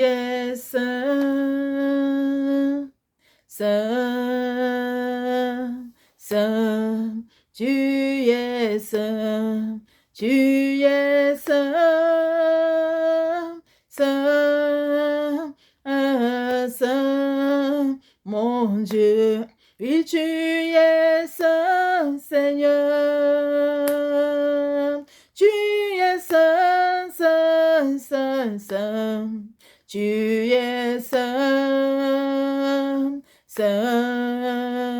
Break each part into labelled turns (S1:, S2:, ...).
S1: es saint, saint, saint, tu es saint, tu es saint, saint, saint, mon Dieu, oui, tu es saint, Seigneur, tu es saint, saint, saint, saint, tu es saint, saint,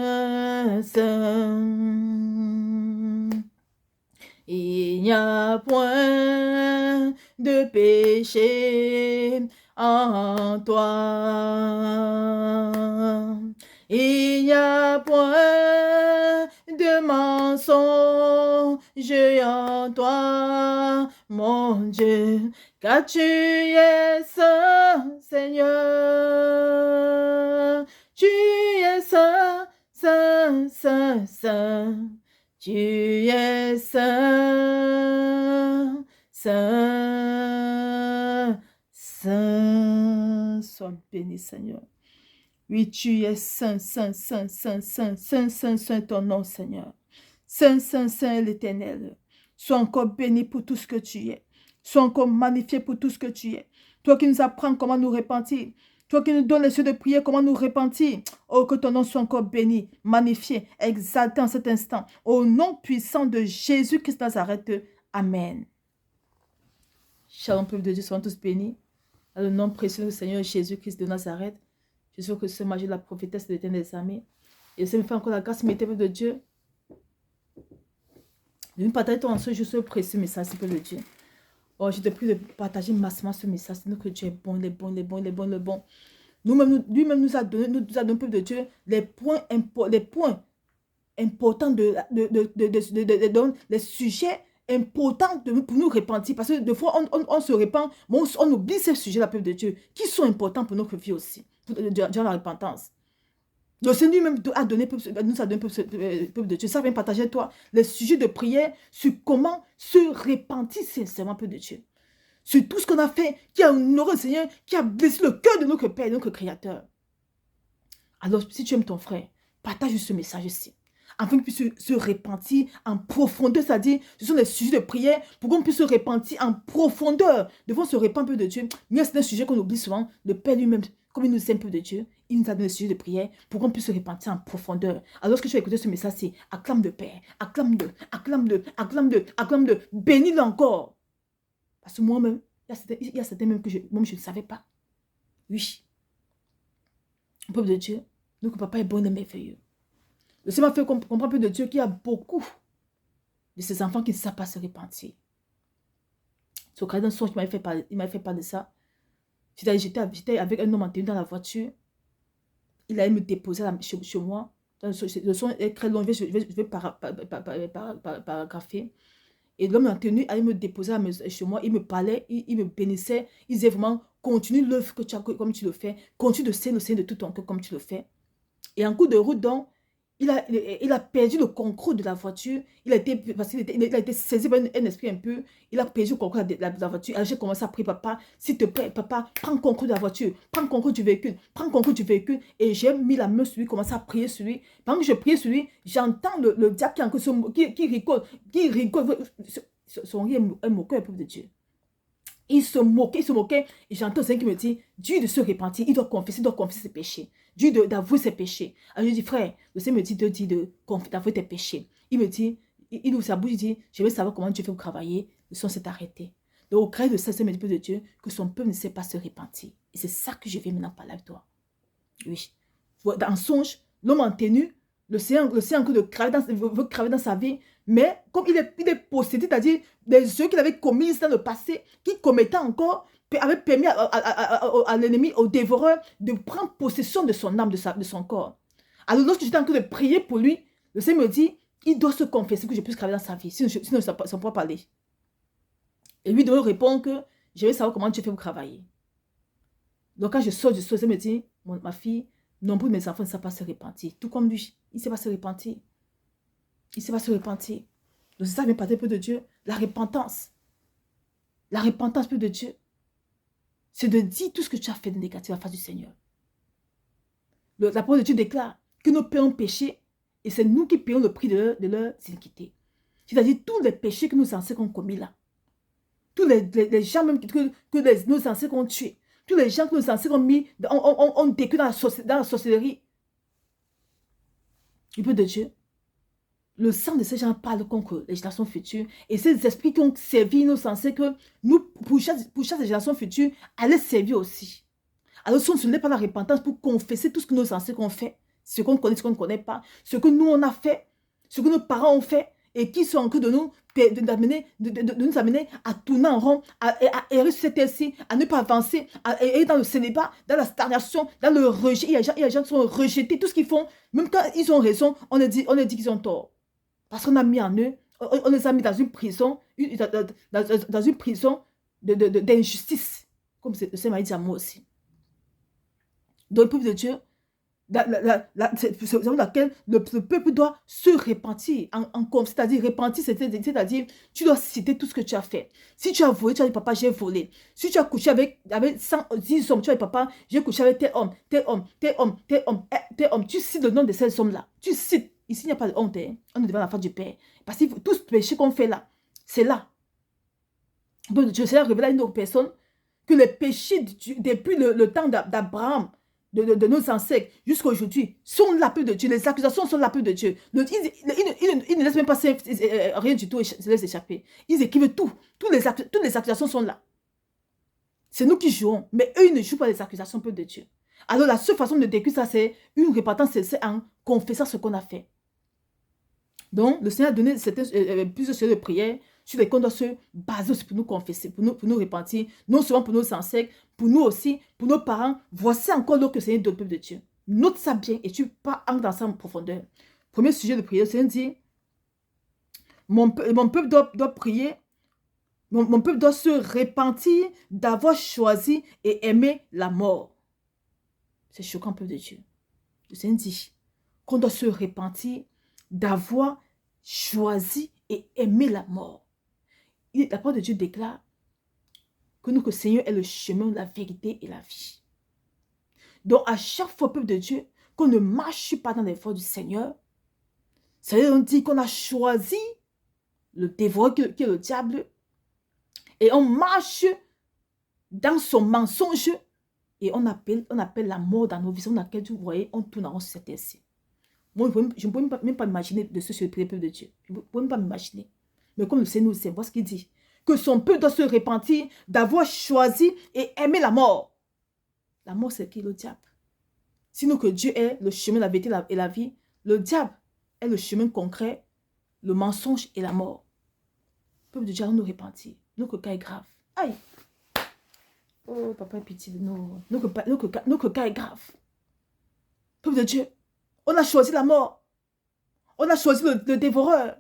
S1: saint. Il n'y a point de péché en toi. Il n'y a point de mensonge en toi, mon Dieu, car tu es saint, Seigneur. Tu es saint, saint, saint, saint. Tu es saint, saint, saint. Sois béni, Seigneur. Oui, tu es saint, saint, saint, saint, saint, saint, saint, saint, ton nom, Seigneur. Saint, saint, saint, l'Éternel. Sois encore béni pour tout ce que tu es. Sois encore magnifié pour tout ce que tu es. Toi qui nous apprends comment nous repentir. Toi qui nous donnes les yeux de prière, comment nous repentir. Oh, que ton nom soit encore béni, magnifié, exalté en cet instant. Au nom puissant de Jésus-Christ de Nazareth. Amen. Shalom, peuple de Dieu, soyons tous bénis. Dans le nom précieux du Seigneur Jésus-Christ de Nazareth. Je suis que ce matin, la prophétesse de l'Éternel des armées. Et je me fais encore la grâce, mes peuple de Dieu. De nous partager ton ce juste précieux message, peuple de Dieu. Oh, je te prie de partager massivement ce message. C'est que Dieu est bon, il est bon, il est bon, il est bon, il est bon. Lui-même nous a donné, peuple de Dieu, les points importants les sujets importants pour nous repentir. Parce que des fois, on se repent, mais on oublie ces sujets-là, peuple de Dieu, qui sont importants pour notre vie aussi, durant la repentance. Le Seigneur lui-même nous a donné, peuple de Dieu. Ça vient partager toi les sujets de prière sur comment se repentir sincèrement, peuple de Dieu. Sur tout ce qu'on a fait, qui a honoré le Seigneur, qui a blessé le cœur de notre Père, de notre Créateur. Alors, si tu aimes ton frère, partage ce message-ci. Afin qu'il puisse se repentir en profondeur, c'est-à-dire, ce sont des sujets de prière pour qu'on puisse se repentir en profondeur. Devant se répandre, peu de Dieu. Mais c'est un sujet qu'on oublie souvent. Le Père lui-même, comme il nous aime, peu de Dieu, il nous a donné des sujets de prière pour qu'on puisse se repentir en profondeur. Alors, lorsque tu as écouté ce message, c'est acclame le Père, acclame-le, acclame-le, acclame-le, acclame-le, bénis-le encore. Parce que moi-même, il y a certains même que je ne savais pas. Oui. Peuple de Dieu, notre papa est bon et merveilleux. Le Seigneur m'a fait comprendre un peu de Dieu qu'il y a beaucoup de ces enfants qui ne savent pas se repentir. Sur le d'un son, il m'a fait part de ça. J'étais avec un homme en tenue dans la voiture. Il allait me déposer chez moi. Le son est très long, je vais paragrapher. Et l'homme en tenue allait me déposer chez moi. Il me parlait, il me bénissait. Il disait vraiment, continue l'œuvre que tu as comme tu le fais. Continue de servir le Seigneur de tout ton cœur comme tu le fais. Et en cours de route, donc, il a perdu le contrôle de la voiture. Parce qu'il a été saisi par un esprit un peu. Il a perdu le contrôle de la voiture. Alors j'ai commencé à prier, papa, s'il te plaît, papa, prends le contrôle de la voiture. Prends le contrôle du véhicule. Prends le contrôle du véhicule. Et j'ai mis la main sur lui, commencé à prier sur lui. Pendant que je priais sur lui, j'entends le diable qui rigole. Qui rigole. Son rire est moqueur, le peuple de Dieu. Il se moquait. Et j'entends quelqu'un qui me dit, Dieu de se repentir, il doit confesser ses péchés. Dieu d'avouer ses péchés. Alors je dis, frère, le Seigneur me dit d'avouer tes péchés. Il me dit, il ouvre sa bouche, il dit, je veux savoir comment Dieu fait pour travailler. Le son s'est arrêté. Donc au cri de ça, c'est me dit, de Dieu, que son peuple ne sait pas se repentir. Et c'est ça que je vais maintenant parler avec toi. Oui. Dans songe, l'homme en tenue, le Seigneur veut craver dans sa vie. Mais comme il est possédé, c'est-à-dire des œuvres qu'il avait commises dans le passé, qu'il commettait encore, avait permis à l'ennemi, au dévoreur, de prendre possession de son âme, de son corps. Alors lorsque j'étais en train de prier pour lui, le Seigneur me dit, il doit se confesser que je puisse craver dans sa vie, sinon il ne pourra parler. Et lui doit répondre que je vais savoir comment Dieu fait pour travailler. Donc quand je sors, le Seigneur me dit, ma fille, nombreux de mes enfants ne savent pas se repentir. Tout comme lui, il ne sait pas se repentir. Il ne sait pas se repentir. Donc c'est ça vient parler un peu de Dieu. La repentance. La repentance, peu de Dieu. c'est de dire tout ce que tu as fait de négatif à la face du Seigneur. La parole de Dieu déclare que nos pères ont péché et c'est nous qui payons le prix de leur iniquité. C'est-à-dire tous les péchés que nos ancêtres ont commis là. Tous les gens même que nos ancêtres ont tués. Tous les gens que nos ancêtres ont détruits dans la sorcellerie. Du peuple de Dieu. Le sang de ces gens parle contre les générations futures. Et ces esprits qui ont servi nos ancêtres, que nous, pour chaque génération future, allaient servir aussi. Alors si on ne se lève pas la repentance pour confesser tout ce que nos ancêtres ont fait, ce qu'on connaît, ce qu'on ne connaît pas, ce que nous on a fait, ce que nos parents ont fait, et qui sont en train de nous amener à tourner en rond, à errer sur cette terre-ci, à ne pas avancer, à errer dans le célibat, dans la stagnation, dans le rejet. Il y a des gens qui sont rejetés, tout ce qu'ils font, même quand ils ont raison, on leur dit qu'ils ont tort. Parce qu'on a mis en eux, on les a mis dans une prison, dans une prison d'injustice. Comme le Seigneur m'a dit à moi aussi. Donc le peuple de Dieu, c'est dans laquelle le peuple doit se repentir, c'est-à-dire repentir, c'est-à-dire tu dois citer tout ce que tu as fait. Si tu as volé, tu as dit papa j'ai volé. Si tu as couché avec 110 hommes, tu as dit papa j'ai couché avec tel homme, tel homme, tel homme, tel homme, tel homme. Tu cites le nom de ces hommes-là. Tu cites. Ici il n'y a pas de honte. Hein. On est devant la face du Père. Parce que tout ce péché qu'on fait là, c'est là. Je sais révéler à une autre personne que les péchés depuis le temps d'Abraham, de nos ancêtres jusqu'à aujourd'hui sont l'appel de Dieu. Les accusations sont l'appel de Dieu. Ils ne laissent même pas rien du tout et se laissent échapper. Ils écrivent tout. Toutes les accusations sont là. C'est nous qui jouons. Mais eux, ils ne jouent pas les accusations, peuple de Dieu. Alors la seule façon de décrire ça, c'est une repentance, c'est en confessant ce qu'on a fait. Donc, le Seigneur a donné plusieurs sujets de prière sur lesquels on doit se baser aussi pour nous confesser, pour nous repentir, non seulement pour nos ancêtres, pour nous aussi, pour nos parents. Voici encore l'eau que le Seigneur donne au peuple de Dieu. Note ça bien et tu pars dans ça en profondeur. Premier sujet de prière, le Seigneur dit, mon peuple doit prier, mon peuple doit se repentir d'avoir choisi et aimé la mort. C'est choquant, peuple de Dieu. Le Seigneur dit qu'on doit se repentir d'avoir choisi et aimé la mort. La parole de Dieu déclare que le Seigneur est le chemin, la vérité et la vie. Donc, à chaque fois, peuple de Dieu, qu'on ne marche pas dans les voies du Seigneur, ça veut dire qu'on a choisi le dévoreur qui est le diable et on marche dans son mensonge et on appelle la mort dans nos vies, dans laquelle vous voyez, on tourne en rond sur cette terre-ci. Moi, je ne peux même pas m'imaginer de ce peuple de Dieu. Je ne peux même pas m'imaginer. Mais comme le Seigneur nous sait, voilà ce qu'il dit. Que son peuple doit se repentir d'avoir choisi et aimé la mort. La mort, c'est qui? Le diable. Sinon que Dieu est le chemin, la vérité et la vie, le diable est le chemin concret, le mensonge et la mort. Le peuple de Dieu, allons nous repentir. Notre cas est grave. Aïe! Oh, papa, pitié de nous. Notre cas est grave. Peuple de Dieu, on a choisi la mort. On a choisi le dévoreur.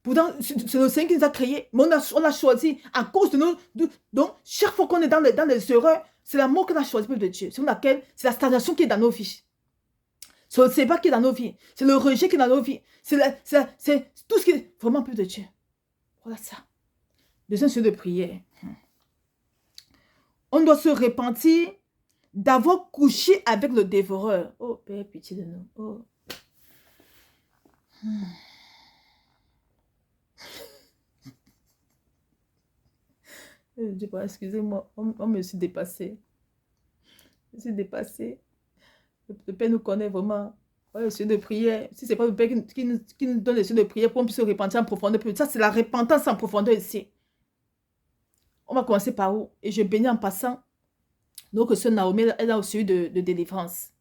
S1: Pourtant, c'est le Seigneur qui nous a créés. Mais on a choisi à cause de nous. Donc, chaque fois qu'on est dans les erreurs, c'est la mort qu'on a choisi, peuple de Dieu. C'est la stagnation qui est dans nos vies. C'est le sébat qui est dans nos vies. C'est le rejet qui est dans nos vies. C'est tout ce qui est vraiment, peuple de Dieu. Voilà ça. Deuxième sujet de prière. On doit se repentir d'avoir couché avec le dévoreur. Oh, Père, pitié de nous. Oh. Excusez-moi, on me suis dépassé. Je me suis dépassé. Le Père nous connaît vraiment. Ouais, le sujet de prière. Si ce n'est pas le Père qui nous donne le sujet de prière pour qu'on puisse se repentir en profondeur. Ça, c'est la repentance en profondeur ici. On va commencer par où? Et je bénis en passant. Donc, ce Naomi, elle a au sujet de délivrance.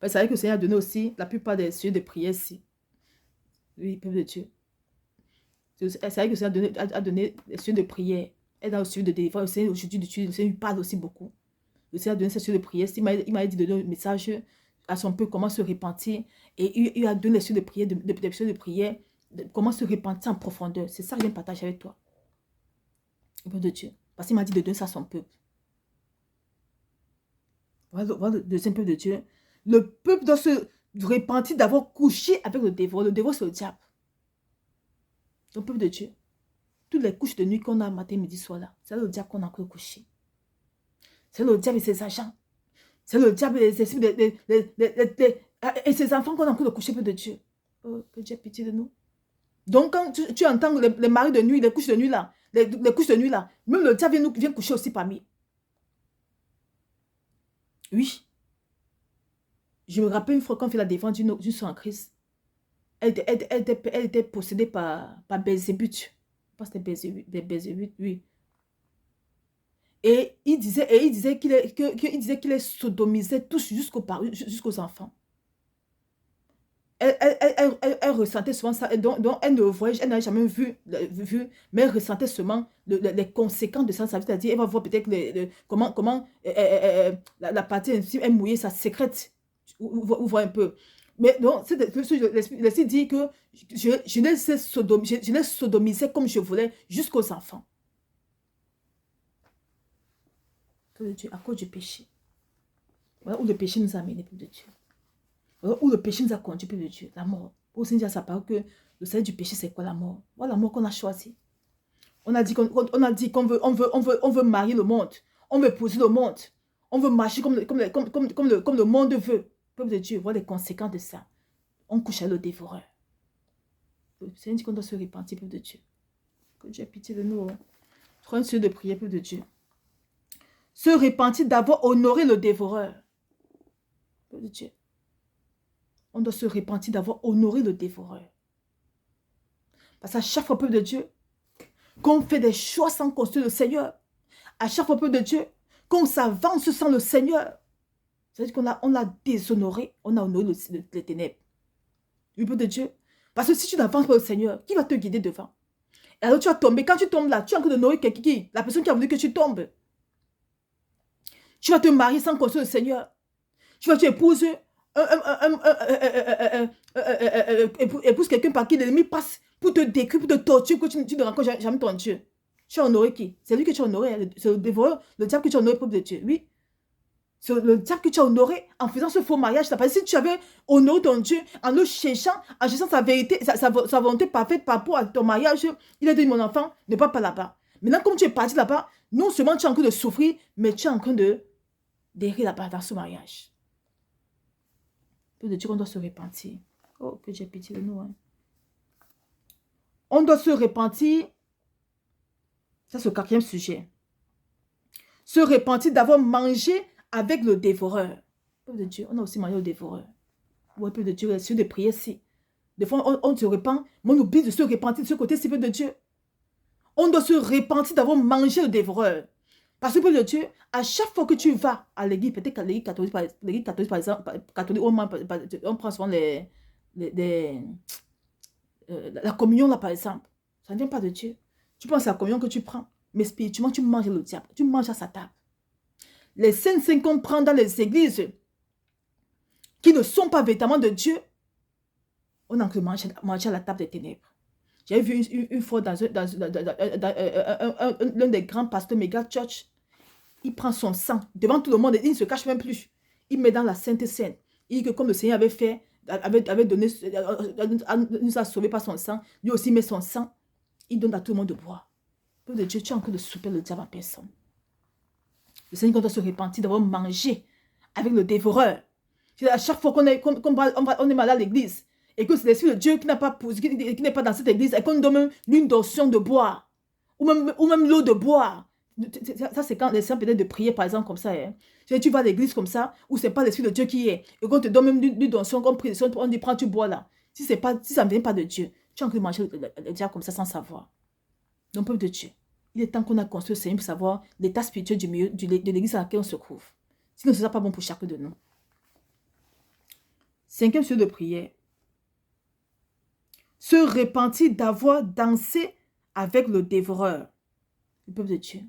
S1: C'est vrai que le Seigneur a donné aussi la plupart des sujets de prière ici. Oui, peuple de Dieu. C'est vrai que le Seigneur a donné des sujets de prière. Elle a au sujet de délivrance. Le Seigneur, aujourd'hui, le Seigneur lui parle aussi beaucoup. Le Seigneur a donné ces sujets de prière. Il m'a dit de donner un message à son peuple, comment se repentir. Et il a donné les sujets de prière, de prière, comment se repentir en profondeur. C'est ça que je viens de partager avec toi. Le peuple de Dieu. Parce qu'il m'a dit de donner ça à son peuple. Voilà le deuxième peuple de Dieu. Le peuple doit se repentir d'avoir couché avec le dévoreur. Le dévoreur, c'est le diable. Le peuple de Dieu. Toutes les couches de nuit qu'on a matin, midi, soir là, c'est le diable qu'on a encore couché. C'est le diable et ses agents. C'est le diable et les esprits et ses enfants qu'on a en train de coucher peu de Dieu. Oh, que Dieu ait pitié de nous. Donc, quand tu entends les maris de nuit, les couches de nuit là, les couches de nuit là, même le diable vient coucher aussi parmi. Oui. Je me rappelle une fois qu'on fait la défense d'une soeur en Christ. Elle était possédée par Belzébuth. Je pense que c'était Belzébuth, oui. Et il disait qu'il les sodomisait tous jusqu'aux enfants. Elle ressentait souvent ça, donc elle ne voyait, elle n'avait jamais vu, mais elle ressentait seulement les conséquences de ça. C'est-à-dire, elle va voir peut-être comment la partie intime est mouillée, ça sécrète. Vous voyez un peu. Mais donc, l'esprit dit que je les sodomisais comme je voulais jusqu'aux enfants. À cause du péché. Voilà où le péché nous a amenés, pour de Dieu. Voilà où le péché nous a conduit, pour de Dieu. La mort. Pour Seigneur, ça parle que le salaire du péché, c'est quoi la mort? Voilà la mort qu'on a choisie. On a dit qu'on veut marier le monde. On veut épouser le monde. On veut marcher comme le monde veut. Peuple de Dieu, voilà les conséquences de ça. On couche à le dévoreur. Le Seigneur dit qu'on doit se repentir, peuple de Dieu. Que Dieu ait pitié de nous. Troisième sujet de prière, peuple de Dieu. Se repentir d'avoir honoré le dévoreur. Peuple de Dieu. On doit se repentir d'avoir honoré le dévoreur. Parce qu'à chaque fois, peuple de Dieu, qu'on fait des choix sans consulter le Seigneur, à chaque fois, peuple de Dieu, qu'on s'avance sans le Seigneur, c'est-à-dire qu'on l'a déshonoré, on a honoré les ténèbres. Oui, peuple de Dieu. Parce que si tu n'avances pas le Seigneur, qui va te guider devant? Et alors tu vas tomber. Quand tu tombes là, tu es en train d'honorer quelqu'un, la personne qui a voulu que tu tombes. Tu vas te marier sans consulter le Seigneur. Tu vas t'épouser épouse quelqu'un par qui l'ennemi passe pour te décrire, pour te torturer, que tu ne rencontres jamais ton Dieu. Tu as honoré qui? C'est lui que tu as honoré. C'est le dévoreur, le diable que tu as honoré, peuple de Dieu. Oui. C'est le diable que tu as honoré en faisant ce faux mariage. Parce que si tu avais honoré ton Dieu en le cherchant sa vérité, sa volonté parfaite par rapport à ton mariage, il a dit, mon enfant, ne va pas là-bas. Maintenant, comme tu es parti là-bas, non seulement tu es en train de souffrir, mais tu es en train d'errer là-bas dans ce mariage. Peu de Dieu, on doit se repentir. Oh, que j'ai pitié de nous. Hein. On doit se repentir. Ça, c'est le quatrième sujet. Se repentir d'avoir mangé avec le dévoreur. Peu de Dieu, on a aussi mangé le dévoreur. Ouais, peu de Dieu, c'est de prier si. Des fois, on se repent, mais on oublie de se repentir de ce côté-ci, peu de Dieu. On doit se repentir d'avoir mangé le dévoreur. Parce que, peu de Dieu, à chaque fois que tu vas à l'église, peut-être qu'à l'église catholique, par exemple, catholique, on prend souvent la communion, là, par exemple. Ça ne vient pas de Dieu. Tu penses à la communion que tu prends, mais spirituellement, tu manges le diable. Tu manges à sa table. Les saints qu'on prend dans les églises qui ne sont pas véritablement de Dieu, on a encore mangé à la table des ténèbres. J'ai vu une fois dans l'un des grands pasteurs méga church, il prend son sang devant tout le monde et il ne se cache même plus. Il met dans la Sainte Seine. Il dit que comme le Seigneur avait fait, avait donné, nous a sauvés par son sang, lui aussi met son sang, il donne à tout le monde de boire. Peuple de Dieu, tu es en train de souper le diable à personne. Le Seigneur doit se repentir d'avoir mangé avec le dévoreur. À chaque fois qu'on est malade à l'église, et que c'est l'esprit de Dieu qui n'est pas dans cette église, et qu'on donne une donation de boire, ou même l'eau de boire. Ça, c'est quand les saints peut-être de prier, par exemple, comme ça. Hein. Tu vas à l'église comme ça, où c'est pas l'esprit de Dieu qui est, et qu'on te donne même une donation, qu'on prie, on dit, prends, tu bois là. Si ça ne vient pas de Dieu, tu es en train de manger le diable comme ça sans savoir. Donc, peuple de Dieu, il est temps qu'on a construit le Seigneur pour savoir l'état spirituel de l'église à laquelle on se trouve. Sinon, ce ne sera pas bon pour chacun de nous. Cinquième sujet de prière. Se repentir d'avoir dansé avec le dévoreur. Le peuple de Dieu.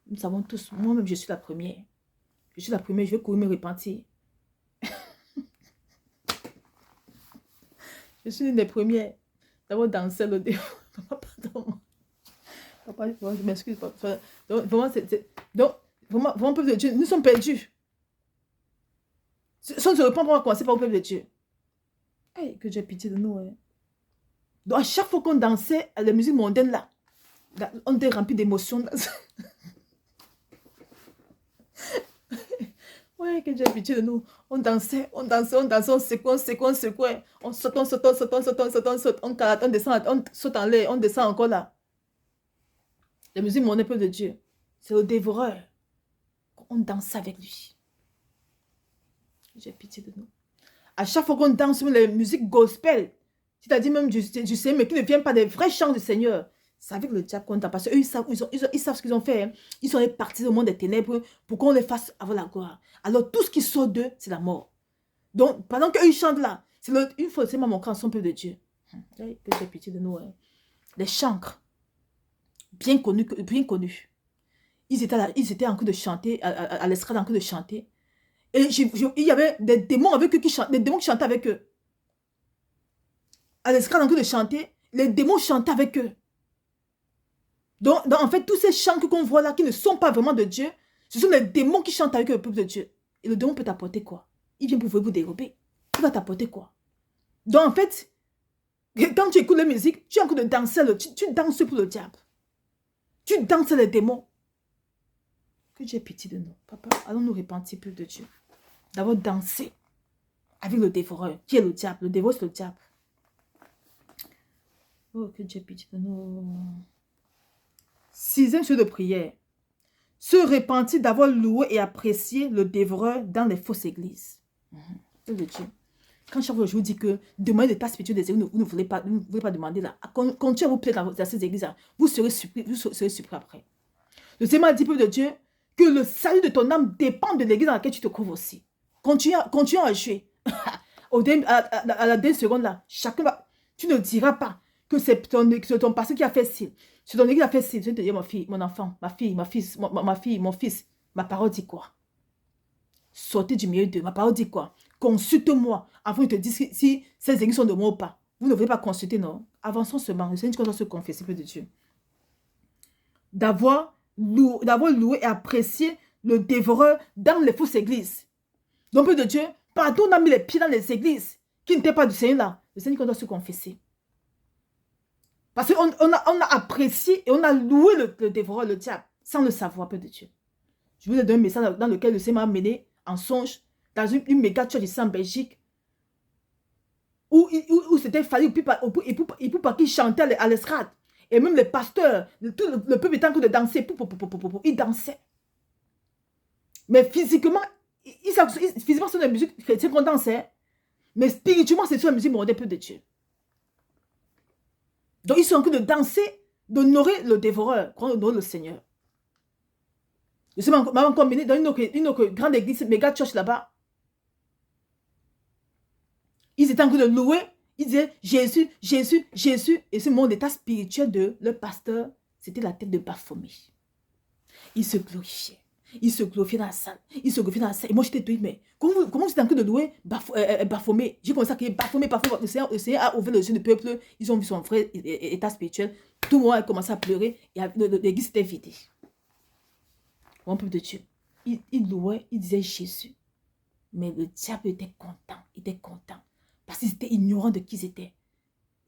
S1: Nous savons tous, moi-même, je suis la première. Je suis la première, je vais courir me repentir. Je suis une des premières d'avoir dansé le dévoreur. Pardon. Papa, je m'excuse. Donc, vraiment, peuple de Dieu, nous sommes perdus. Si on ne se repent pas, on va commencer par le peuple de Dieu. Hey, que Dieu ait pitié de nous. Hein. Donc, à chaque fois qu'on dansait à la musique mondaine, là, on était rempli d'émotions. Ouais, que Dieu ait pitié de nous. On dansait, on dansait, on dansait, on secouait, on secouait, on secouait. On saute, on saute, on saute, on saute, on saute, on saute, on descend, on saute en l'air, on descend encore là. La musique, mon épée de Dieu, c'est le dévoreur. On danse avec lui. J'ai pitié de nous. À chaque fois qu'on danse sur les musiques gospel, c'est-à-dire même du Seigneur, mais qui ne viennent pas des vrais chants du Seigneur, c'est avec le diable qu'on danse. Parce qu'eux, ils savent ce qu'ils ont fait. Hein. Ils sont partis au monde des ténèbres pour qu'on les fasse avoir la gloire. Alors tout ce qui sort d'eux, c'est la mort. Donc, pendant qu'eux, ils chantent là, une fois, c'est mon son peu de Dieu. Que j'ai pitié de nous. Hein. Les chancres, bien connus. Ils étaient en train de chanter, à l'estrade en train de chanter. Et il y avait des démons avec eux qui chantaient, des démons qui chantaient avec eux. À l'estrade en train de chanter, les démons chantaient avec eux. Donc, en fait, tous ces chants qu'on voit là, qui ne sont pas vraiment de Dieu, ce sont les démons qui chantent avec le peuple de Dieu. Et le démon peut t'apporter quoi? Il vient pour vous dérober. Il va t'apporter quoi? Donc, en fait, quand tu écoutes la musique, tu es en train de danser, tu danses pour le diable. Tu danses les démons. Que Dieu ait pitié de nous. Papa, allons nous repentir plus de Dieu. D'avoir dansé avec le dévoreur, qui est le diable. Le dévoreur, c'est le diable. Oh, que Dieu ait pitié de nous. 6e chose de prière. Se repentir d'avoir loué et apprécié le dévoreur dans les fausses églises. C'est le Dieu. Quand chaque fois je vous dis que demandez l'état spirituel des églises, vous ne voulez pas demander là. Continuez à vous plaire dans ces églises, vous serez surpris après. Le Seigneur dit, peuple de Dieu, que le salut de ton âme dépend de l'église dans laquelle tu te trouves aussi. Continue à jouer. À la dernière seconde là, chacun va. Tu ne diras pas que c'est ton pasteur qui a fait ci. C'est ton église qui a fait ci. Je vais te dire, ma fille, mon enfant, ma fille, mon fils. Ma parole dit quoi? Sortez du milieu d'eux. Ma parole dit quoi? Consulte-moi avant qu'ils te disent si ces églises sont de moi ou pas. Vous ne voulez pas consulter, non? Avançons seulement. Le Seigneur doit se confesser, peu de Dieu. D'avoir loué et apprécié le dévoreur dans les fausses églises. Donc, peu de Dieu, partout on a mis les pieds dans les églises qui n'étaient pas du Seigneur là. Le Seigneur doit se confesser. Parce qu'on a apprécié et on a loué le dévoreur, le diable, sans le savoir, peu de Dieu. Je vous ai donné un message dans lequel le Seigneur m'a amené en songe dans une méga church ici en Belgique où c'était fallu, et puis pas qu'ils chantaient à l'estrade. Et même les pasteurs, tout le peuple était en train de danser. Ils dansaient. Mais physiquement, physiquement c'est une musique chrétienne qu'on dansait. Mais spirituellement, c'est sur la musique mondaine, peu de Dieu. Donc, ils sont en train de danser, d'honorer le dévoreur, d'honorer le Seigneur. Je sais m'a encore mené dans une autre grande église, méga church là-bas. Ils étaient en train de louer. Ils disaient Jésus, Jésus, Jésus. Et ce monde d'état spirituel de leur pasteur, c'était la tête de Baphomet. Il se glorifiait. Il se glorifiait dans la salle. Il se glorifiait dans la salle. Et moi, j'étais dit, mais comment vous êtes en train de louer Baphomet? J'ai commencé à crier Baphomet, Baphomet. Le Seigneur a ouvert les yeux du peuple. Ils ont vu son vrai état spirituel. Tout le monde a commencé à pleurer. Et l'église était vidée. Mon peuple de Dieu. Il louait, il disait Jésus. Mais le diable était content. Il était content. Parce qu'ils étaient ignorants de qui ils étaient.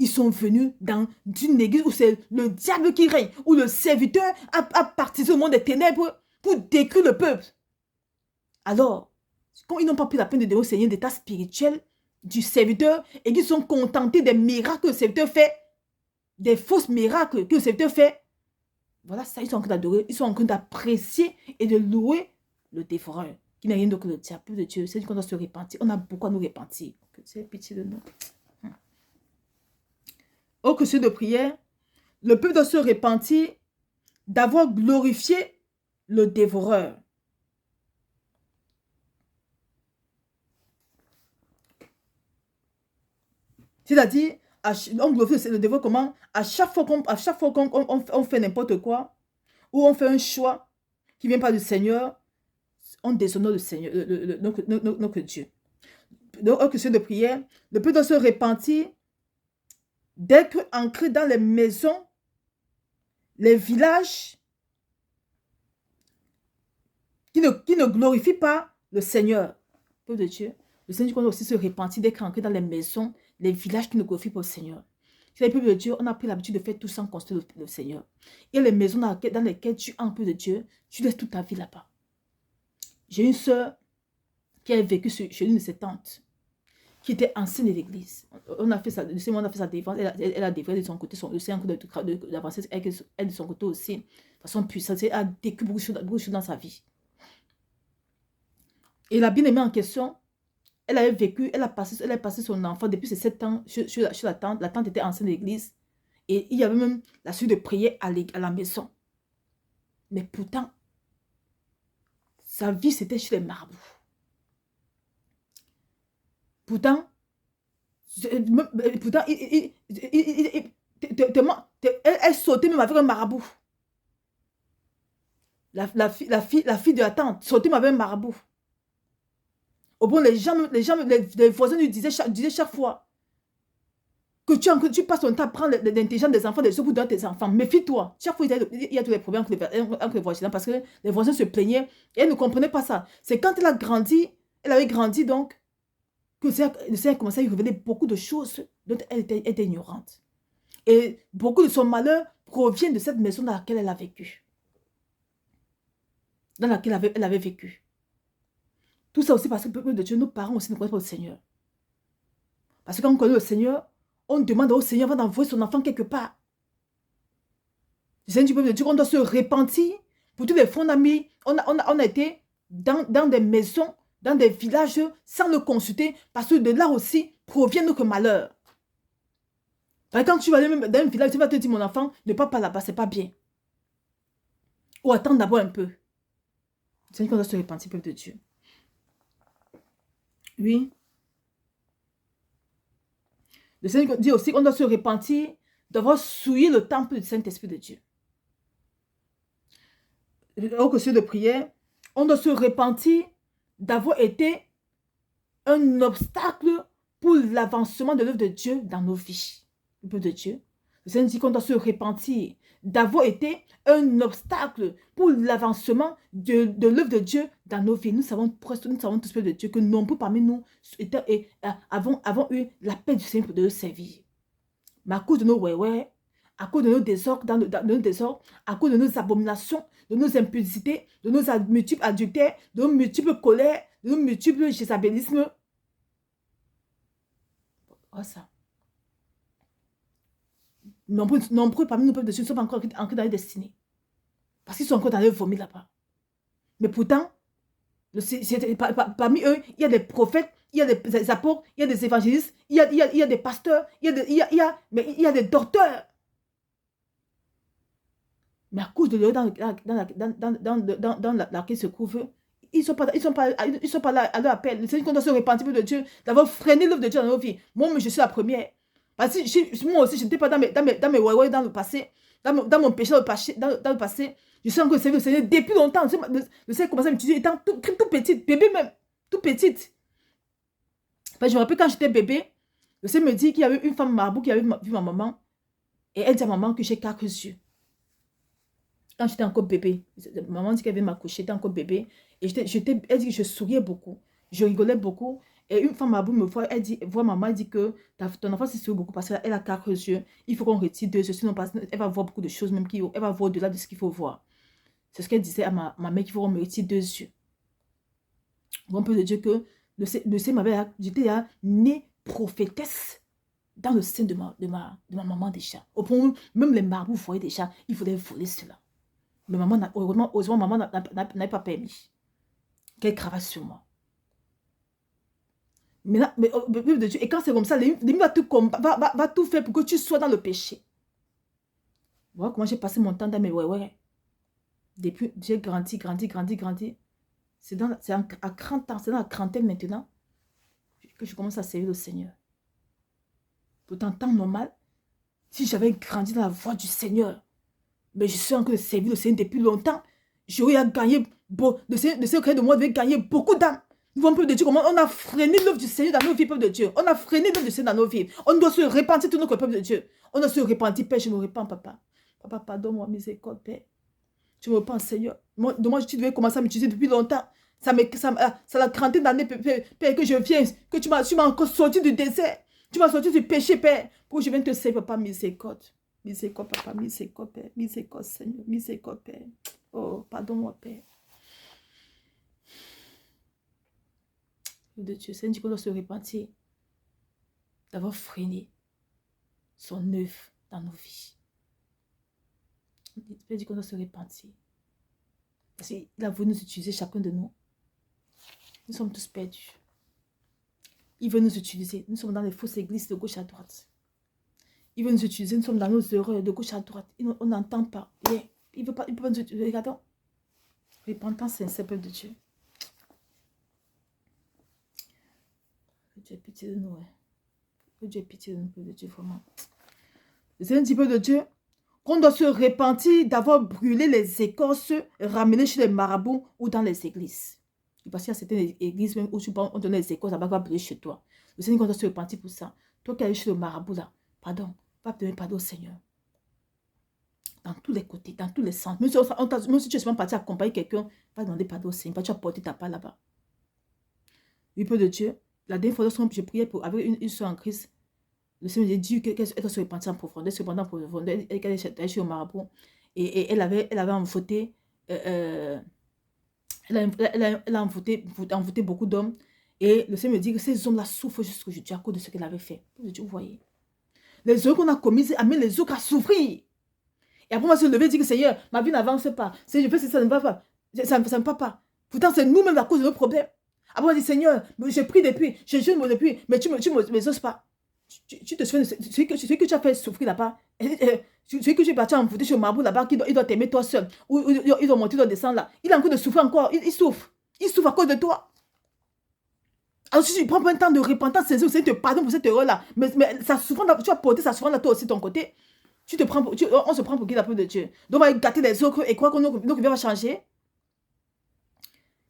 S1: Ils sont venus dans une église où c'est le diable qui règne. Où le serviteur a participé au monde des ténèbres pour détruire le peuple. Alors, quand ils n'ont pas pris la peine de donner au Seigneur d'état spirituel du serviteur et qu'ils sont contentés des miracles que le serviteur fait, des fausses miracles que le serviteur fait, voilà ça, ils sont en train d'adorer, ils sont en train d'apprécier et de louer le dévoreur, qui n'a rien d'autre que le diable de Dieu. C'est qu'on doit se repentir. On a beaucoup à nous repentir. Que Dieu ait pitié de nous. Au crucifixion de prière, le peuple doit se repentir d'avoir glorifié le dévoreur. C'est-à-dire, on glorifie le dévoreur comment? À chaque fois qu'on fait n'importe quoi, ou on fait un choix qui ne vient pas du Seigneur, on déshonore le Seigneur, notre Dieu. Donc, au crucifixion de prière, le peuple doit se repentir d'être ancré dans les maisons, les villages, qui ne glorifient pas le Seigneur. Peuple de Dieu, le Seigneur doit aussi se repentir d'être ancré dans les maisons, les villages qui ne glorifient pas le Seigneur. C'est le peuple de Dieu, on a pris l'habitude de faire tout sans construire le Seigneur. Et les maisons dans lesquelles tu es un peu de Dieu, tu laisses toute ta vie là-bas. J'ai une soeur, qui avait vécu chez l'une de ses tantes, qui était ancienne de l'église. On a fait ça, le Seigneur a fait sa défense, elle a défendu de son côté, le Seigneur d'avancer, elle de son côté aussi, de façon puissante, elle a vécu beaucoup de choses dans sa vie. Et la bien-aimée en question, elle avait vécu, elle a passé son enfant depuis ses 7 ans chez la tante. La tante était ancienne de l'église. Et il y avait même la suite de prier à la maison. Mais pourtant, sa vie, c'était chez les marabouts. Pourtant, elle sautait même avec un marabout. La fille de la tante sautait même avec un marabout. Au bon, les voisins lui disaient chaque fois que tu passes ton temps à prendre l'intelligence des enfants, des choses pour donner tes enfants. Méfie-toi. Chaque fois, il y a tous les problèmes entre les voisins parce que les voisins se plaignaient et elle ne comprenait pas ça. C'est quand elle a grandi, elle avait grandi donc, que le Seigneur a commencé à lui révéler beaucoup de choses dont elle était ignorante. Et beaucoup de son malheur provient de cette maison dans laquelle elle a vécu. Dans laquelle elle avait vécu. Tout ça aussi parce que le peuple de Dieu, nos parents aussi ne connaissent pas le Seigneur. Parce que quand on connaît le Seigneur, on demande au Seigneur avant d'envoyer son enfant quelque part. Le Seigneur du peuple de Dieu, on doit se repentir pour tous les fonds d'amis. On a été dans des maisons, dans des villages, sans le consulter, parce que de là aussi provient notre malheur. Par exemple, quand tu vas aller même dans un village, tu vas te dire, mon enfant, ne pars pas là-bas, c'est pas bien. Ou attends d'abord un peu. Le Seigneur, on doit se repentir, peuple de Dieu. Oui. Le Seigneur dit aussi qu'on doit se repentir d'avoir souillé le temple du Saint-Esprit de Dieu. Au question de prière, on doit se repentir d'avoir été un obstacle pour l'avancement de l'œuvre de Dieu dans nos vies. Le peuple de Dieu. Le Seigneur dit qu'on doit se repentir d'avoir été un obstacle pour l'avancement de l'œuvre de Dieu dans nos vies. Nous savons tous, peuple de Dieu, que nombreux parmi nous avons eu la paix du Seigneur de le servir. Mais à cause de nos à cause de nos désordres, à cause de nos abominations, de nos impulsités, de nos multiples adultères, de nos multiples colères, de nos multiples jézabélismes. Oh ça. Nombreux parmi nos peuples de Dieu ne sont pas encore ancrés dans les destinées. Parce qu'ils sont encore dans le vomi là-bas. Mais pourtant, parmi eux, il y a des prophètes, il y a des apôtres, il y a des évangélistes, il y a des pasteurs, il y a des docteurs. Mais à cause de l'heure dans laquelle se trouvent, ils ne sont pas là à leur appel. C'est qu'on doit se repentir de Dieu, d'avoir freiné l'œuvre de Dieu dans nos vies. Moi, je suis la première. Parce que moi aussi, je n'étais pas dans le passé, dans mon péché dans le passé. Je suis encore servi au Seigneur depuis longtemps. Le Seigneur commençait à m'utiliser étant tout petite, bébé même, tout petite. Je me rappelle quand j'étais bébé, le Seigneur me dit qu'il y avait une femme marabout qui avait vu ma maman. Et elle dit à maman que j'ai 4 yeux. Quand j'étais encore bébé, maman dit qu'elle avait m'accoucher, j'étais encore bébé. Et elle dit que je souriais beaucoup, je rigolais beaucoup. Et une femme marabout me voit, elle dit, maman, elle dit que ton enfant se sourit beaucoup parce qu'elle a 4 yeux. Il faut qu'on retire 2 yeux, sinon elle va voir beaucoup de choses, même elle va voir au-delà de ce qu'il faut voir. C'est ce qu'elle disait à ma mère, qu'il faut qu'on me retire 2 yeux. On peut dire que le Seigneur m'avait, j'étais née prophétesse dans le sein de ma maman déjà. Au point où même les marabouts voyaient déjà, ils voulaient voler cela. Mais maman, heureusement, maman n'avait pas permis qu'elle cravache sur moi. Et quand c'est comme ça, l'ennemi va tout faire pour que tu sois dans le péché. Voilà comment j'ai passé mon temps dans mes Depuis, j'ai grandi. C'est à 30 ans, c'est dans la trentaine maintenant que je commence à servir le Seigneur. Pourtant, temps normal, si j'avais grandi dans la voie du Seigneur, mais je suis en train de servir le Seigneur depuis longtemps, j'aurais à gagner, le Seigneur de moi devait gagner beaucoup d'âmes. Nous voyons, peuple de Dieu, comment on a freiné l'œuvre du Seigneur dans nos vies, peuple de Dieu. On a freiné l'œuvre du Seigneur dans nos vies. On doit se repentir, tout notre peuple de Dieu. On doit se repentir, Père, je me repens, papa. Papa, pardonne-moi, miséricorde, Père. Je me repens, Seigneur. Moi, tu devais commencer à m'utiliser depuis longtemps. Ça a 30 d'années, Père, que je viens, que tu m'as encore sorti du désert. Tu m'as sorti du péché, Père, pour que je vienne te servir, papa, miséricorde. Miséricorde, papa, miséricorde, Père. Miséricorde, Seigneur. Miséricorde, Père. Oh, pardonne-moi, Père. de Dieu. C'est dit qu'on doit se repentir d'avoir freiné son œuvre dans nos vies. C'est dit qu'on doit se repentir. Parce qu'il a voulu nous utiliser, chacun de nous. Nous sommes tous perdus. Il veut nous utiliser. Nous sommes dans les fausses églises de gauche à droite. Il veut nous utiliser. Nous sommes dans nos erreurs de gauche à droite. On n'entend pas. Il ne peut pas nous utiliser. Regardons. Repentance sincère, peuple de Dieu. Que Dieu ait pitié de nous. Que Dieu ait pitié de nous, peuple de Dieu, vraiment. C'est un petit peu de Dieu. Qu'on doit se repentir d'avoir brûlé les écorces ramenées chez les marabouts ou dans les églises. Parce qu'il y a certaines églises même où on donne les écorces, ça va brûler chez toi. Le Seigneur doit se repentir pour ça. Toi qui es allé chez le marabout là, pardon, va donner pardon au Seigneur. Dans tous les côtés, dans tous les sens. Même si tu es seulement parti accompagner quelqu'un, va demander pardon au Seigneur. Tu vas porter ta part là-bas. Oui, peu de Dieu. La dernière fois, lorsque je priais avec une soeur en Christ, le Seigneur m'a dit qu'elle doit se repentir en profondeur, elle allait chez le marabout. Et elle avait envoûté, elle a envoûté beaucoup d'hommes. Et le Seigneur me dit que ces hommes-là souffrent jusqu'aujourd'hui à cause de ce qu'elle avait fait. Vous voyez. Les œuvres qu'on a commises amènent les autres à souffrir. Et après, moi, je me lever et dire que Seigneur, ma vie n'avance pas. Si je fais ça, ça ne va pas. Ça ne va pas. Pourtant, c'est nous-mêmes la cause de nos problèmes. Après, moi, je dis Seigneur, j'ai pris depuis, je jeûne depuis, mais tu m'exauces pas. Tu te souviens de celui que tu as fait souffrir là-bas. Celui que tu es parti envoûter chez le marabout là-bas, il doit t'aimer toi seul. Ou il doit monter, il doit descendre là. Il a encore de souffrir encore. Il souffre. Il souffre à cause de toi. Alors si tu prends pas un temps de repentance, c'est te pardonne pour cette erreur-là. Mais ça souffrance, tu as porté ça souffrance là toi aussi de ton côté. On se prend pour qui la peur de Dieu. Donc on va gâter les autres et croire que notre vie va changer.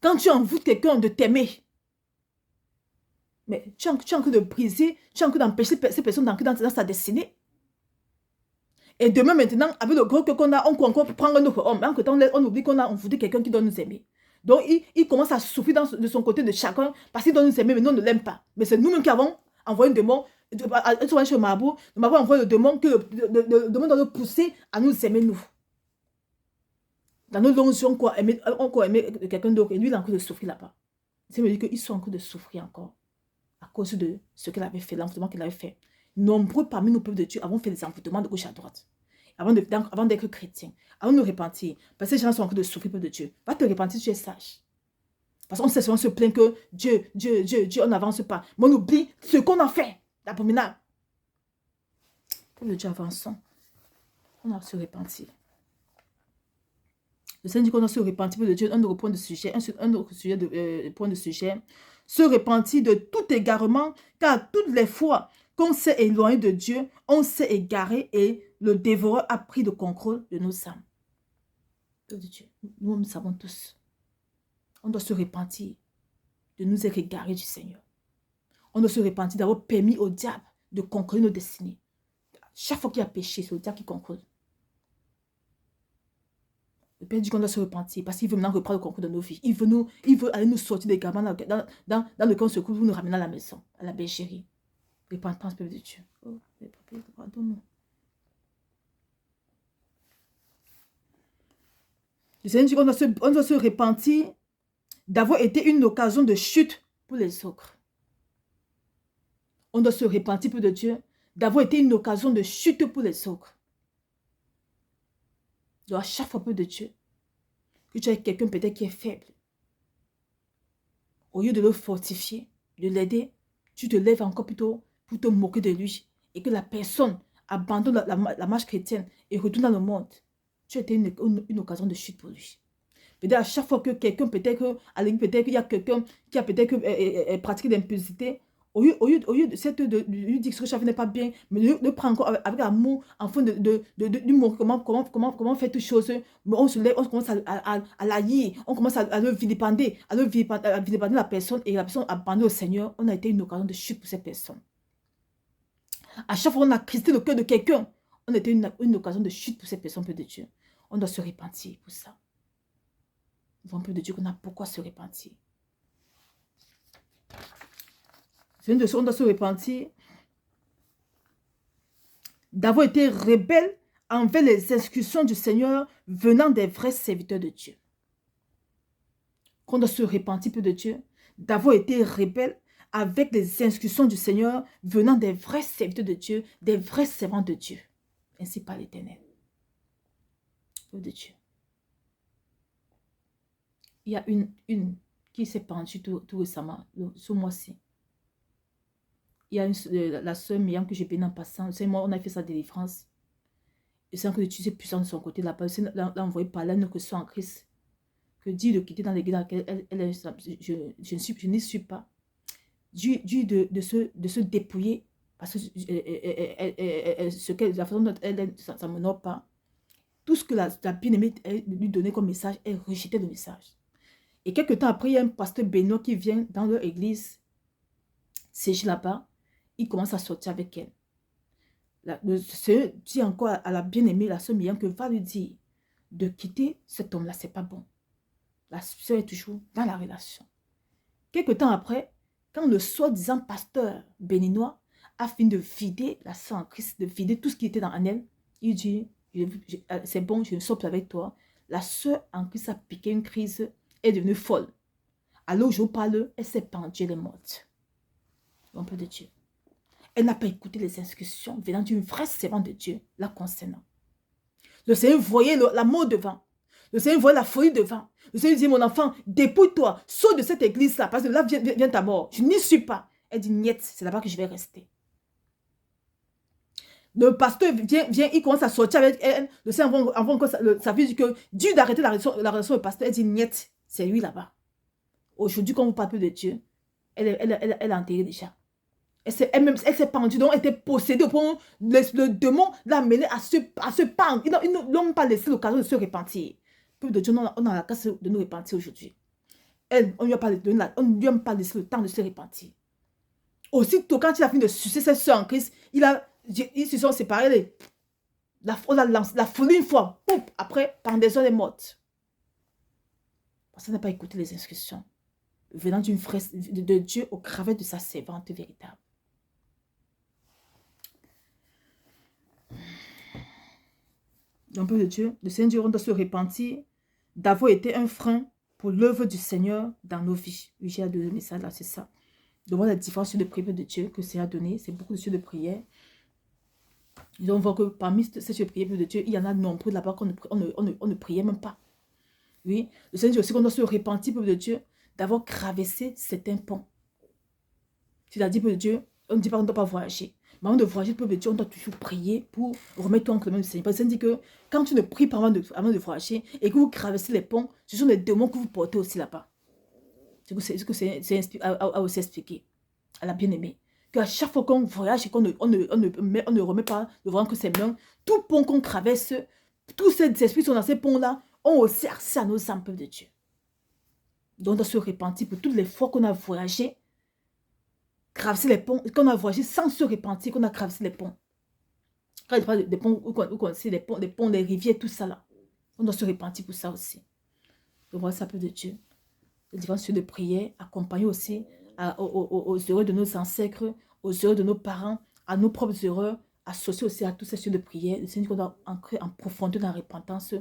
S1: Quand tu envoûtes quelqu'un de t'aimer, mais tu as envie de briser, tu as envie d'empêcher ces personnes d'entrer dans sa destinée. Et demain maintenant, avec le gros que qu'on a, on peut encore prendre un autre homme. On oublie qu'on a envoûté quelqu'un qui doit nous aimer. Donc il commence à souffrir de son côté de chacun parce qu'il doit nous aimer, mais nous on ne l'aime pas. Mais c'est nous-mêmes qui avons envoyé un démon. Chez le marabout envoyé le démon, que le démon doit nous pousser à nous aimer nous. Dans nos longues on peut aimer quelqu'un d'autre et lui il a encore de souffrir là-bas. Ça me dit qu'ils sont encore de souffrir encore à cause de ce qu'il avait fait, l'envoûtement qu'il avait fait. Nombreux parmi nos peuples de Dieu avons fait des envoûtements de gauche à droite. Avant d'être chrétien, avant de nous repentir. Parce que ces gens sont en train de souffrir, peuple de Dieu. Va te repentir, tu es sage. Parce qu'on sait souvent se plaindre que Dieu, on n'avance pas. Mais on oublie ce qu'on a fait d'abominable. Peuple de Dieu, avançons. On a se repentir. Le Seigneur dit qu'on doit se repentir, peuple de Dieu. Un autre point de sujet, point de sujet. Se repentir de tout égarement, car toutes les fois qu'on s'est éloigné de Dieu, on s'est égaré et le dévoreur a pris le contrôle de nos âmes. Peuple de Dieu, nous savons tous. On doit se repentir de nous être égarés du Seigneur. On doit se repentir d'avoir permis au diable de conquérir nos destinées. Chaque fois qu'il y a péché, c'est le diable qui conquête. Le Père dit qu'on doit se repentir parce qu'il veut maintenant reprendre le concours de nos vies. Il veut aller nous sortir des gamins dans lequel on se couche pour nous ramener à la maison, à la bergerie. Repentance, peuple de Dieu. Oh, pardonne-nous. Le Seigneur dit qu'on doit se repentir d'avoir été une occasion de chute pour les autres. On doit se repentir, peuple de Dieu, d'avoir été une occasion de chute pour les autres. Donc à chaque fois, peuple de Dieu, que tu as quelqu'un peut-être qui est faible, au lieu de le fortifier, de l'aider, tu te lèves encore plutôt pour te moquer de lui et que la personne abandonne la marche chrétienne et retourne dans le monde. Tu as été une occasion de chute pour lui. Peut-être à chaque fois que quelqu'un, peut-être qu'il y a quelqu'un qui a peut-être pratiqué l'impudicité, au lieu de lui dire que ce que tu as fait n'est pas bien, mais de prendre encore avec amour, afin de lui montrer comment faire toutes choses, on se lève, on commence à l'haïr, on commence à le vilipender, à vilipender la personne, et la personne abandonne au Seigneur. On a été une occasion de chute pour cette personne. À chaque fois qu'on a cristé le cœur de quelqu'un, on a été une occasion de chute pour cette personne, peuple de Dieu. On doit se repentir pour ça. Nous avons peuple de Dieu qu'on a pourquoi se repentir. On doit se repentir d'avoir été rebelle envers les instructions du Seigneur venant des vrais serviteurs de Dieu. Qu'on doit se repentir, peu de Dieu, d'avoir été rebelle avec les instructions du Seigneur venant des vrais serviteurs de Dieu, des vrais servants de Dieu. Ainsi par l'Éternel. De Dieu. Il y a une qui s'est pendue tout récemment, ce mois-ci. Il y a la soeur Myriam que j'ai bénie en passant. C'est moi, on a fait sa délivrance. Et sans que l'utiliser puissant de son côté, la personne l'a envoyé par là, que soit en Christ. Que Dieu de quitter dans l'église dans laquelle je n'y suis pas. Dieu de se dépouiller. Parce que la façon dont ça ne m'honore pas. Tout ce que la bien-aimée lui donnait comme message, elle rejetait le message. Et quelques temps après, il y a un pasteur Benoît qui vient dans leur église, siège là-bas, il commence à sortir avec elle. Le Seigneur dit encore à la bien-aimée, la sœur Myriam, que va lui dire de quitter cet homme-là, c'est pas bon. La sœur est toujours dans la relation. Quelques temps après, quand le soi-disant pasteur béninois a fini de vider la sœur en Christ, de vider tout ce qui était dans elle, il dit, c'est bon, je ne sors plus avec toi. La sœur en Christ a piqué une crise, est devenue folle. Alors je vous parle, elle s'est pendue, elle est morte. Un peu de Dieu. Elle n'a pas écouté les instructions venant d'une vraie servante de Dieu la concernant. Le Seigneur voyait la mort devant. Le Seigneur voyait la folie devant. Le Seigneur dit, mon enfant, dépouille-toi, saute de cette église-là, parce que là vient ta mort. Je n'y suis pas. Elle dit, niet, c'est là-bas que je vais rester. Le pasteur vient, il commence à sortir avec elle. Le Seigneur envoie encore sa fille, dit que Dieu d'arrêter la relation du pasteur. Elle dit, niet, c'est lui là-bas. Aujourd'hui, quand vous parlez de Dieu, elle est enterrée déjà. Elle s'est pendue, donc elle était possédée au point où le démon l'a amenée à se pendre. Ils ne l'ont pas laissé l'occasion de se repentir. Peu de Dieu, on a la grâce de nous repentir aujourd'hui. On ne lui a pas laissé le temps de se repentir. Aussitôt, quand il a fini de sucer ses soeurs en Christ, ils se sont séparés. La folie une fois. Pouf, après, pendaison est morte. Parce qu'elle n'a pas écouté les instructions venant d'une vraie de Dieu au travers de sa servante véritable. Un peu de Dieu, le Seigneur doit se repentir d'avoir été un frein pour l'œuvre du Seigneur dans nos vies. Oui, j'ai donné le message là, c'est ça. De voir la différence de prière de Dieu que le Seigneur a donné, c'est beaucoup de cieux de prière. Nous allons voir que parmi ces cieux de prière de Dieu, il y en a nombreux là-bas qu'on ne priait même pas. Oui, le Seigneur dit aussi qu'on doit se repentir, peuple de Dieu, d'avoir traversé certains ponts. C'est-à-dire, peuple de Dieu, on ne dit pas qu'on ne doit pas voyager. Mais avant de voyager, peuple de Dieu, on doit toujours prier pour remettre tout entre les mains du Seigneur. Parce que le Seigneur dit que quand tu ne pries pas avant de voyager et que vous traversez les ponts, ce sont les démons que vous portez aussi là-bas. C'est ce que c'est à aussi expliquer à la bien-aimée. Qu'à chaque fois qu'on voyage et qu'on ne remet pas devant que ses mains, tout pont qu'on traverse, tous ces esprits qui sont dans ces ponts-là, ont aussi accès à nos âmes, peuple de Dieu. Donc on doit se repentir pour toutes les fois qu'on a voyagé, traverser les ponts, qu'on a voyagé sans se repentir, qu'on a traversé les ponts. Quand il parle des ponts, vous connaissez les ponts, les rivières, tout ça là. On doit se repentir pour ça aussi. Donc voilà, ça peut de Dieu. Les différents cieux de prière, accompagner aussi aux erreurs de nos ancêtres, aux erreurs de nos parents, à nos propres erreurs, associer aussi à tous ces cieux de prière. Le Seigneur qu'on doit ancrer en profondeur dans la repentance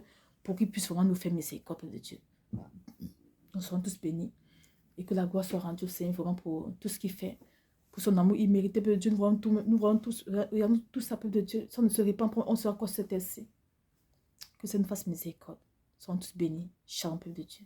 S1: pour qu'il puisse vraiment nous faire miséricorde de Dieu. Nous serons tous bénis et que la gloire soit rendue au Seigneur vraiment pour tout ce qu'il fait. Pour son amour immérité, de Dieu, nous voyons tous, regardons tout ça, de Dieu. Si on ne se répand, on sera encore cet essai. Que ça nous fasse miséricorde. Nous serons tous bénis. Shalom, peuple de Dieu.